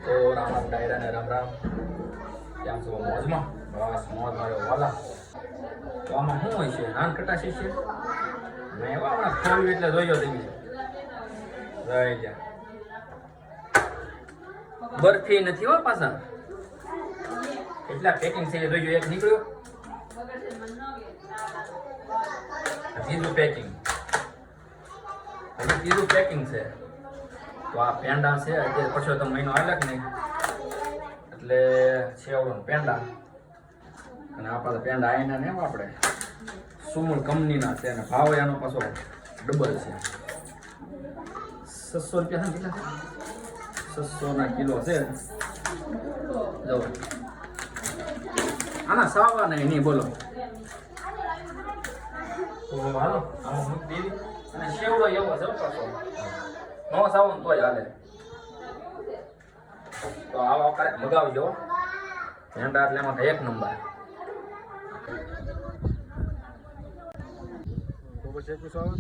તો રામ રામ ડાયરા ને રામ રામ. ત્યાં છો મોજમાં? બસ મોજ માર્યો વાલા. તો આમાં શું હોય છે? નાન કટાશી છે. મેં એવા હમણાં ખોલ્યું એટલે જોયો તમે રહી જા. બરફી નથી હો પાછા. કેટલા પેકિંગ છે એ જોઈજો. એક નીકળ્યો, બીજું પેકિંગ, હજી ત્રીજું પેકિંગ છે. તો આ પેંડા છે. અત્યારે પરસોત્તમ મહિનો આવ્યો કે નહીં એટલે સેવડો પેંડા. અને આ પાછા પેંડા આઈના ને આપણે સુમૂળ કંપનીના છે અને ભાવ એનો પાછો ડબલ છે. 600 રૂપિયા કેટલા છે? 600 કિલો છે. જો આના સાવા નહીં બોલો. તો હાલો આમાં મૂકી દેવી. અને સેવડો એવો છે પાછો નો સાવો ને તોય હાલે. તો આવા કાંઈક મગાવજો પેંડા એટલે એમાં એક નંબર. તો પછી 21 આવે